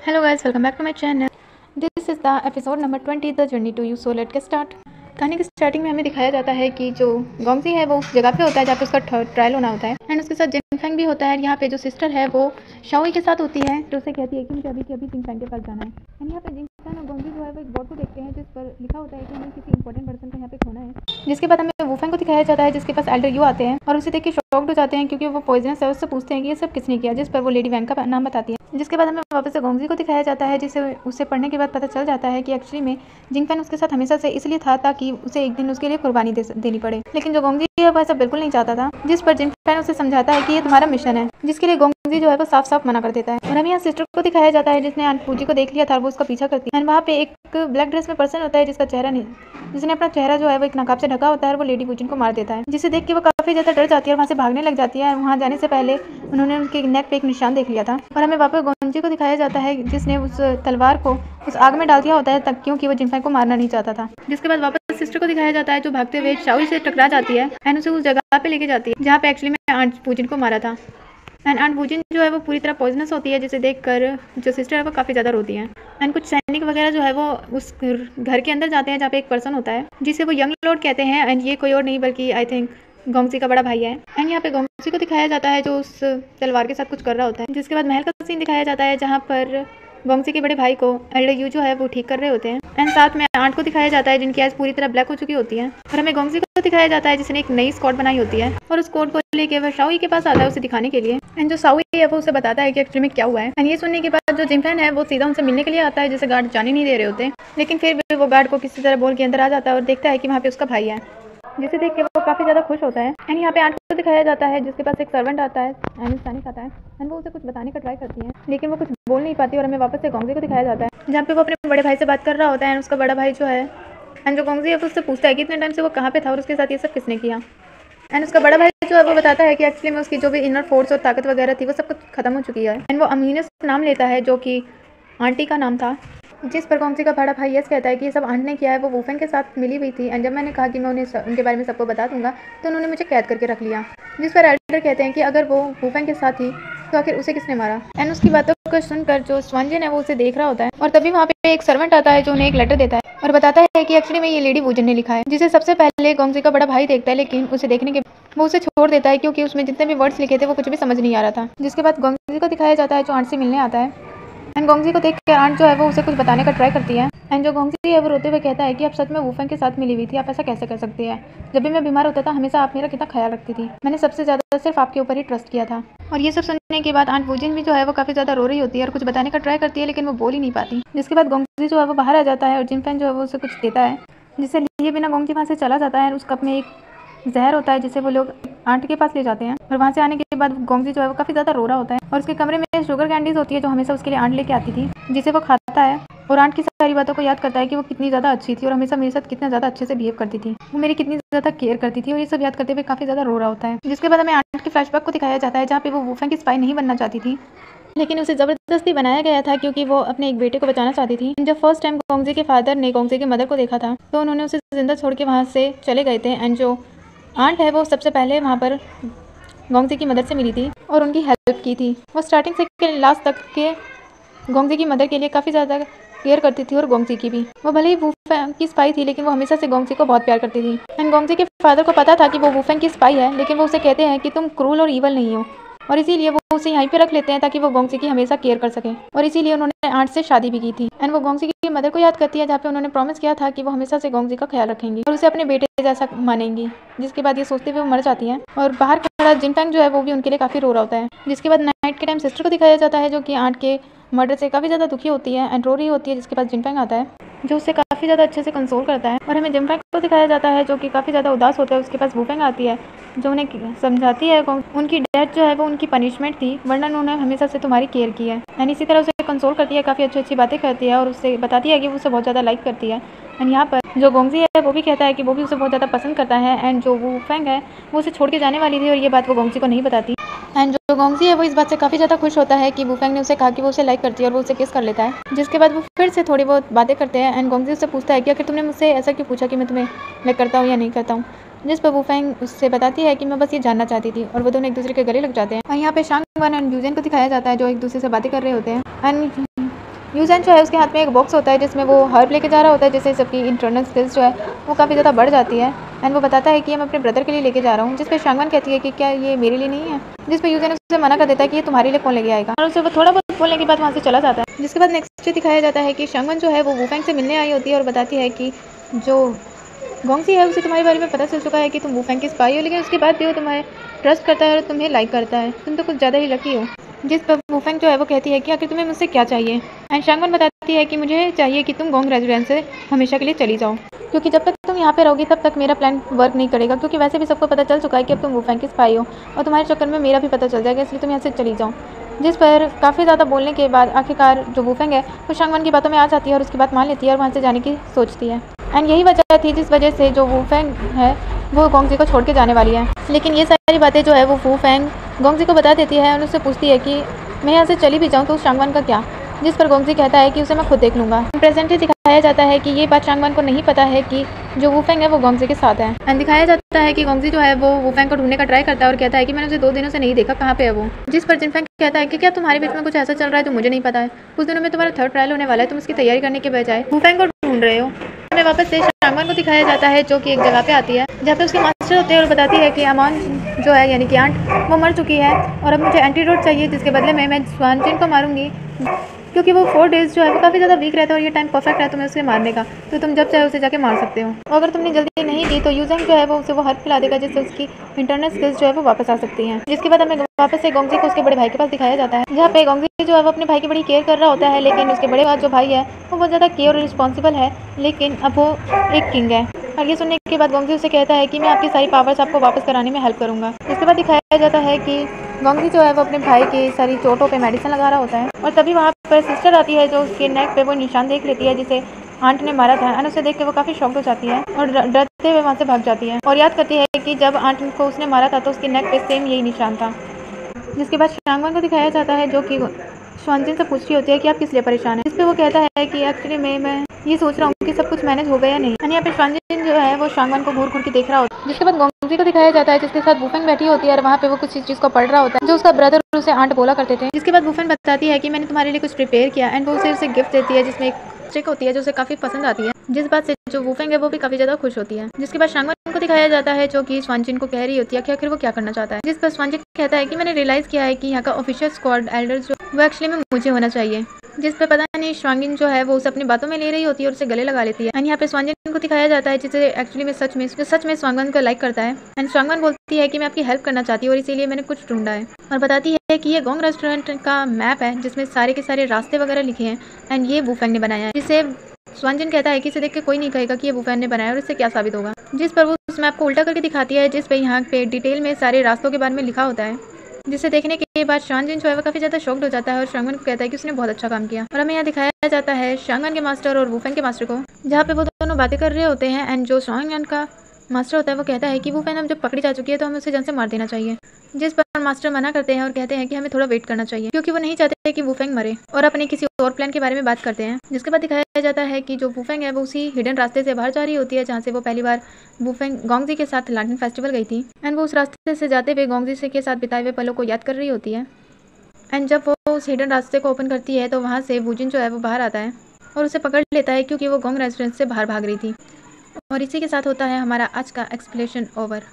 Hello guys, welcome back to my channel. This is the episode number 20, the journey to you. So let's get start. कहानी की starting में हमें दिखाया जाता है कि जो गोंगजी है वो उस जगह पे होता है जहाँ पे उसका ट्रायल होना होता है एंड उसके साथ जिनफेंग भी होता है। यहाँ पे जो सिस्टर है वो शाओई के साथ होती है जो उसे कहती है कि मुझे अभी के अभी जिनफेंग के पास जाना है। एंड यहाँ पे जिनफेंग और गोंगजी जो है वो एक बोर्ड को देखते हैं जिस पर लिखा होता है कि हमें किसी इंपॉर्टेंट पर्सन को यहाँ पे खोना है। जिसके बाद हमें वूफेंग को दिखाया जाता है जिसके पास एल्डर यू आते हैं और उसे देख के शॉक्ड हो जाते हैं क्योंकि वो पॉइजनस है। उससे पूछते हैं कि ये सब किसने किया, जिस पर वो लेडी वैंग का नाम बताती है। जिसके बाद हमें वापस से गोंगजी को दिखाया जाता है जिसे उसे पढ़ने के बाद पता चल जाता है कि एक्चुअली में जिनफेंग उसके साथ हमेशा से इसलिए था ताकि उसे एक दिन उसके लिए कुर्बानी देनी पड़े। लेकिन जो गोंगजी है वह ऐसा बिल्कुल नहीं चाहता था, जिस पर जिनफेंग उसे समझाता है कि ये तुम्हारा मिशन है, जिसके लिए गोंगजी जो है वो साफ साफ मना कर देता है। और हमें यहाँ सिस्टर को दिखाया जाता है जिसने आंट पूजी को देख लिया था और वो उसका पीछा करती है। एंड वहाँ पे एक ब्लैक ड्रेस में पर्सन होता है जिसका चेहरा नहीं, जिसने अपना चेहरा जो है वो एक नकाब से ढका होता है और वो लेडी पूजन को मार देता है, जिसे देख के वो काफी ज्यादा डर जाती है और वहाँ से भागने लग जाती है। वहाँ जाने से पहले उन्होंने उनके नेक पे एक निशान देख लिया था। और हमें वापस गोंगजी को दिखाया जाता है जिसने उस तलवार को उस आग में डाल दिया होता है तक क्योंकि वो जिनफेंग को मारना नहीं चाहता था। जिसके बाद वापस सिस्टर को दिखाया जाता है जो भागते हुए शाओई से टकरा जाती है एंड उसे उस जगह पे लेके जाती है जहाँ पे एक्चुअली में आंट पूजन को मारा था। एंड आंट पूजन जो है वो पूरी तरह पॉइजनस होती है जिसे देखकर जो सिस्टर है वो काफ़ी ज़्यादा रोती है। एंड कुछ सैनिक वगैरह जो है वो उस घर के अंदर जाते हैं जहाँ पे एक पर्सन होता है जिसे वो यंग लॉर्ड कहते हैं एंड ये कोई और नहीं बल्कि आई थिंक गोंगजी का बड़ा भाई है। एंड यहाँ पे गोंगजी को दिखाया जाता है जो उस तलवार के साथ कुछ कर रहा होता है। जिसके बाद महल का सीन दिखाया जाता है जहाँ पर गोंगजी के बड़े भाई को एल्डर यू जो है वो ठीक कर रहे होते हैं। एंड साथ में आंट को दिखाया जाता है जिनकी आइज पूरी तरह ब्लैक हो चुकी होती है। और हमें गोंगजी को दिखाया जाता है जिसने एक नई स्कॉट बनाई होती है और उस कोट को लेके वह शाओई के पास आता है उसे दिखाने के लिए। एंड जो शाओई है वो उसे बताता है कि एक्चुअली में क्या हुआ है। एंड ये सुनने के बाद जो जिनफेंग है वो सीधा उनसे मिलने के लिए आता है जिसे गार्ड जाने नहीं दे रहे होते, लेकिन फिर भी वो गार्ड को किसी तरह बोल के अंदर आ जाता है और देखता है कि वहाँ पे उसका भाई है, जिसे देख के वो काफ़ी ज़्यादा खुश होता है। एंड यहाँ पे आंट को दिखाया जाता है जिसके पास एक सर्वेंट आता है एंड सैनिक आता है एंड वो उसे कुछ बताने का ट्राई करती है लेकिन वो कुछ बोल नहीं पाती। और हमें वापस से गोंगजी को दिखाया जाता है जहाँ पे वो अपने बड़े भाई से बात कर रहा होता है एंड उसका बड़ा भाई जो है एंड जो गोंगजी है वो उससे पूछता है कि इतने टाइम से वो कहाँ पे था और उसके साथ ये सब किसने किया। एंड उसका बड़ा भाई जो है वो बताता है कि एक्चुअली में उसकी जो भी इनर फोर्स और ताकत वगैरह थी वो सब कुछ खत्म हो चुकी है। एंड वो अमीनस नाम लेता है जो कि आंटी का नाम था, जिस पर गोंगजी का बड़ा भाई यस कहता है कि ये सब आंट ने किया है, वो वूफेंग के साथ मिली हुई थी। एंड जब मैंने कहा कि मैं उन्हें उनके बारे में सबको बता दूंगा तो उन्होंने मुझे कैद करके रख लिया। जिस पर एल्डर कहते हैं कि अगर वो वूफेंग के साथ थी तो आखिर उसे किसने मारा। एंड उसकी बातों को सुनकर जो स्वांजन है वो उसे देख रहा होता है और तभी वहाँ पे एक सर्वेंट आता है जो उन्हें एक लेटर देता है और बताता है कि एक्चुअली में ये लेडी वूजन ने लिखा है, जिसे सबसे पहले गोंगजी का बड़ा भाई देखता है लेकिन उसे देखने के वो उसे छोड़ देता है क्योंकि उसमें जितने भी वर्ड्स लिखे थे वो कुछ भी समझ नहीं आ रहा था। जिसके बाद गोंगजी को दिखाया जाता है जो आंट से मिलने आता है एंड गोंगजी को देख कर आंट जो है वो उसे कुछ बताने का ट्राई करती है। एंड जो गोंगजी है वो रोते हुए कहता है कि आप सच में वूफेंग के साथ मिली हुई थी, आप ऐसा कैसे कर सकते हैं, जब भी मैं बीमार होता था हमेशा आप मेरा कितना ख्याल रखती थी, मैंने सबसे ज़्यादा सिर्फ आपके ऊपर ही ट्रस्ट किया था। और ये सब सुनने के बाद आंट वूजिन भी जो है वो काफ़ी ज़्यादा रो रही होती है और कुछ बताने का ट्राई करती है लेकिन वो बोल ही नहीं पाती। जिसके बाद गोंगजी जो है वो बाहर आ जाता है और जिनफेंग जो है वो उसे कुछ देता है जिसे लिए बिना गोंगजी वहाँ से चला जाता है। उस कप में एक जहर होता है जिसे वो लोग आंट के पास ले जाते हैं और वहाँ से आने के बाद गोंगजी जो है वो काफ़ी ज़्यादा रो रहा होता है और उसके कमरे में शुगर कैंडीज होती है जो हमेशा उसके लिए आंट लेके आती थी, जिसे वो खाता है और आंट की सारी बातों को याद करता है कि वो कितनी ज़्यादा अच्छी थी और हमेशा मेरे साथ कितना ज़्यादा अच्छे से बिहेव करती थी, वो मेरी कितनी ज़्यादा केयर करती थी और ये सब याद करते हुए काफ़ी ज़्यादा रो रहा होता है। जिसके बाद हमें आंट के फ्लैशबैक को दिखाया जाता है जहाँ पे वो वूफेंग की स्पाई नहीं बनना चाहती थी लेकिन उसे ज़बरदस्ती बनाया गया था क्योंकि वो अपने एक बेटे को बचाना चाहती थी। जब फर्स्ट टाइम गोंगजी के फादर ने गोंगजी की मदर को देखा था तो उन्होंने उसे जिंदा छोड़ के वहाँ से चले गए थे। एंड जो आंट है वो सबसे पहले वहाँ पर गोंगजी की मदर से मिली थी और उनकी हेल्प की थी। वो स्टार्टिंग से लास्ट तक के गोंगजी की मदर के लिए काफ़ी ज़्यादा केयर करती थी और गोंगजी की भी। वो भले ही वूफेंग की स्पाई थी लेकिन वो हमेशा से गोंगजी को बहुत प्यार करती थी। एंड गोंगजी के फादर को पता था कि वो वूफेंग की स्पाई है लेकिन वो उसे कहते हैं कि तुम क्रूल और ईवल नहीं हो और इसीलिए वो उसे यहीं पे रख लेते हैं ताकि वो गोंगजी की हमेशा केयर कर सके और इसीलिए उन्होंने आंट से शादी भी की थी। एंड वो गोंगजी की मदर को याद करती है जहाँ पे उन्होंने प्रॉमिस किया था कि वो हमेशा से गोंगजी का ख्याल रखेंगी और उसे अपने बेटे जैसा मानेंगी। जिसके बाद ये सोचते हुए वो मर जाती है और बाहर खड़ा जिनफेंग जो है वो भी उनके लिए काफ़ी रो रहा होता है। जिसके बाद नाइट के टाइम सिस्टर को दिखाया जाता है जो कि आंट के मर्डर से काफ़ी ज़्यादा दुखी होती है एंड रो रही होती है। जिसके बाद जिनफेंग आता है जो उससे काफ़ी ज़्यादा अच्छे से कंसोल करता है और हमें जिनफेंग को दिखाया जाता है जो कि काफ़ी ज़्यादा उदास होता है। उसके पास वूफेंग आती है जो उन्हें समझाती है उनकी डेथ जो है वो उनकी पनिशमेंट थी वरना उन्होंने हमेशा से तुम्हारी केयर की है। एंड इसी तरह उसे कंसोल करती है, काफ़ी अच्छी अच्छी बातें करती है और उससे बताती है कि वो उसे बहुत ज़्यादा लाइक करती है। एंड यहाँ पर जो गोंगजी है वो भी कहता है कि वो भी उसे बहुत ज़्यादा पसंद करता है एंड जो वूफेंग है वो उसे छोड़ के जाने वाली थी और ये बात वो गोंगजी को नहीं बताती। एंड जो गोंगजी है वो इस बात से काफ़ी ज़्यादा खुश होता है कि वूफेंग ने उसे कहा कि वो उसे लाइक करती है और वो उसे किस कर लेता है। जिसके बाद वो फिर से थोड़ी बहुत बातें करते हैं एंड गोंगजी उससे पूछता है कि आखिर तुमने मुझसे ऐसा क्यों पूछा कि मैं तुम्हें लाइक करता हूँ या नहीं करता हूँ। जिस पर वूफेंग उससे बताती है कि मैं बस ये जानना चाहती थी और वो दोनों एक दूसरे के गले लग जाते हैं। और यहाँ पे शांग वन एंड यूजन को दिखाया जाता है जो एक दूसरे से बातें कर रहे होते हैं। एंड यूजन जो है उसके हाथ में एक बॉक्स होता है जिसमें वो हर्ब लेके जा रहा होता है, जिससे सबकी इंटरनल स्किल्स जो है वो काफ़ी ज़्यादा बढ़ जाती है। एंड वो बताता है कि मैं अपने ब्रदर के लिए लेके जा रहा हूँ, जिस पे शांगवान कहती है कि क्या ये मेरे लिए नहीं है, जिस पे यूजन उसे मना कर देता है कि ये तुम्हारे लिए कौन लेके आएगा, और उसे वो थोड़ा बहुत बोलने के बाद वहाँ से चला जाता है। जिसके बाद नेक्स्ट दिखाया जाता है कि शांगवान जो है वो वूफेंग से मिलने आई होती है और बताती है कि जो गोंगसी है उसे तुम्हारे बारे में पता चल चुका है कि तुम वूफेंग की स्पाई हो, लेकिन उसके बाद भी वो तुम्हें ट्रस्ट करता है और तुम्हें लाइक करता है, तुम तो कुछ ज़्यादा ही लकी हो। जिस पर वूफेंग जो है वो कहती है कि आखिर तुम्हें मुझसे क्या चाहिए। एंड शांगवान बताती है कि मुझे चाहिए कि तुम गोंग रेजिडेंस से हमेशा के लिए चली जाओ, क्योंकि जब तक तुम यहाँ पे रहोगी तब तक मेरा प्लान वर्क नहीं करेगा, क्योंकि वैसे भी सबको पता चल चुका है कि अब तुम वूफेंग की स्पाई हो और तुम्हारे चक्कर में मेरा भी पता चल जाएगा, इसलिए तुम यहाँ से चली जाओ। जिस पर काफ़ी ज़्यादा बोलने के बाद आखिरकार जो वूफेंग है वो शांगवान की बातों में आ जाती है और उसकी बात मान लेती है और वहाँ से जाने की सोचती है। एंड यही वजह थी जिस वजह से जो वूफेंग है वो गोंगजी को छोड़ के जाने वाली है, लेकिन ये सारी बातें जो है वो वूफेंग गोंगजी को बता देती है और उससे पूछती है कि मैं यहाँ से चली भी जाऊँ तो उस शांगवान का क्या, जिस पर गोंगजी कहता है कि उसे मैं खुद देख लूँगा। प्रेजेंटली दिखाया जाता है कि ये बात शांगवान को नहीं पता है कि जो वूफेंग है वो गोंगजी के साथ है। एंड दिखाया जाता है कि गोंगजी जो है वो वूफेंग को ढूंढने का ट्राई करता है और कहता है कि मैंने उसे 2 दिनों से नहीं देखा, कहाँ पे है वो, जिस पर जिनफेंग कहता है कि क्या तुम्हारे बीच में कुछ ऐसा चल रहा है जो मुझे नहीं पता है, कुछ दिनों में तुम्हारा 3rd ट्रायल होने वाला है, तुम उसकी तैयारी करने के बजाय वूफेंग को ढूंढ रहे हो। हमें वापस से शांगवान को दिखाया जाता है जो कि एक जगह पे आती है जहाँ पे उसके मास्टर होते हैं और बताती है कि अमान जो है यानी कि आंट वो मर चुकी है और अब मुझे एंटीडोट चाहिए, जिसके बदले में मैं स्वानजिन को मारूंगी, क्योंकि वो 4 डेज़ जो है वो काफ़ी ज़्यादा वीक रहता है और ये टाइम परफेक्ट है तुम्हें उसे मारने का, तो तुम जब चाहे उसे जाके मार सकते हो। और अगर तुमने जल्दी नहीं दी तो यूजेंग जो है वो उसे वो हर्ब खिला देगा, जिससे उसकी इंटरनल स्किल्स जो है वो वापस आ सकती हैं। जिसके बाद हमें वापस से गोंगजी को उसके बड़े भाई के पास दिखाया जाता है, जहाँ पे गोंगजी जो है वो अपने भाई की बड़ी केयर कर रहा होता है, लेकिन उसके बड़े जो भाई है वो बहुत ज़्यादा केयर और रिस्पॉन्सिबल है, लेकिन अब वो एक किंग है। और ये सुनने के बाद गोंगजी उसे कहता है कि मैं आपकी सारी पावर्स आपको वापस कराने में हेल्प करूँगा। इसके बाद दिखाया जाता है कि गोंगजी जो है वो अपने भाई की सारी चोटों पे मेडिसिन लगा रहा होता है और तभी वहाँ पर सिस्टर आती है जो उसके नेक पे वो निशान देख लेती है जिसे आंट ने मारा था, एंड उसे देख के वो काफ़ी शॉक्ड हो जाती है और डरते हुए वहाँ से भाग जाती है और याद करती है कि जब आंट को उसने मारा था तो उसके नेक पे सेम यही निशान था। जिसके बाद शांगवान को दिखाया जाता है जो कि स्वानजिन से पूछ रही होती है कि आप किस लिए परेशान हैं, जिस पे वो कहता है कि एक्चुअली मैं ये सोच रहा हूँ कि सब कुछ मैनेज हो गया या नहीं। यहाँ पे स्वानजिन जो है वो शांगवान को घूर घूर के देख रहा होता है। जिसके बाद गोंगजी को दिखाया जाता है जिसके साथ वूफेंग बैठी होती है और वहाँ पे वो कुछ चीज़ को पढ़ रहा होता है जो उसका ब्रदर उसे आंट बोला करते थे। जिसके बाद वूफेंग बताती है कि मैंने तुम्हारे लिए कुछ प्रिपेयर किया, एंड वो उसे गिफ्ट देती है जिसमें एक स्टिक होती है जो उसे काफ़ी पसंद आती है, जिस बात से जो वूफेंग है वो भी काफ़ी ज़्यादा खुश होती है। जिसके बाद शांगवान को दिखाया जाता है जो कि स्वानजिन को कह रही होती है कि आखिर वो क्या करना चाहता है, जिस पर स्वानजिन कहता है कि मैंने रियलाइज़ किया है कि यहाँ का ऑफिशियल स्क्वाड एल्डर जो वो एक्चुअली में मुझे होना चाहिए, जिस पे पता नहीं स्वानजिन जो है वो उसे अपनी बातों में ले रही होती है और उसे गले लगा लेती है। एंड यहाँ पे स्वानजिन को दिखाया जाता है जिसे एक्चुअली में सच में स्वानगन को लाइक करता है। एंड स्वानगन बोलती है कि मैं आपकी हेल्प करना चाहती हूँ और इसीलिए मैंने कुछ ढूंढा है, और बताती है कि ये गोंग रेस्टोरेंट का मैप है जिसमें सारे के सारे रास्ते वगैरह लिखे हैं, एंड ये वूफेंग ने बनाया है, जिसे स्वानजिन कहता है कि इसे देख के कोई नहीं कहेगा कि ये वूफेंग ने बनाया और इससे क्या साबित होगा। जिस पर वो उस मैप को उल्टा करके दिखाती है जिस पे यहाँ पे डिटेल में सारे रास्तों के बारे में लिखा होता है, जिसे देखने के बाद शांगवान जो है वो काफ़ी ज़्यादा शॉक्ड हो जाता है और शांगवान को कहता है कि उसने बहुत अच्छा काम किया। और हमें यहाँ दिखाया जाता है शांगवान के मास्टर और वूफेंग के मास्टर को, जहाँ पे वो दोनों बातें कर रहे होते हैं, एंड जो शांगवान का मास्टर होता है वो कहता है कि वूफेंग अब जब पकड़ी जा चुकी है तो हमें उसे जान से मार देना चाहिए, जिस पर मास्टर मना करते हैं और कहते हैं कि हमें थोड़ा वेट करना चाहिए क्योंकि वो नहीं चाहते कि वूफेंग मरे, और अपने किसी और प्लान के बारे में बात करते हैं। जिसके बाद दिखाया जाता है कि जो वूफेंग है वो उसी हिडन रास्ते से बाहर जा रही होती है जहाँ से वो पहली बार वूफेंग गोंगजी के साथ लैंटर्न फेस्टिवल गई थी, एंड वो उस रास्ते से जाते हुए गोंगजी से के साथ बिताए हुए पलों को याद कर रही होती है। एंड जब वो उस हिडन रास्ते को ओपन करती है तो वहाँ से वूजिन जो है वो बाहर आता है और उसे पकड़ लेता है क्योंकि वो गोंग रेस्टोरेंट से बाहर भाग रही थी। और इसी के साथ होता है हमारा आज का एक्सप्लेनेशन ओवर।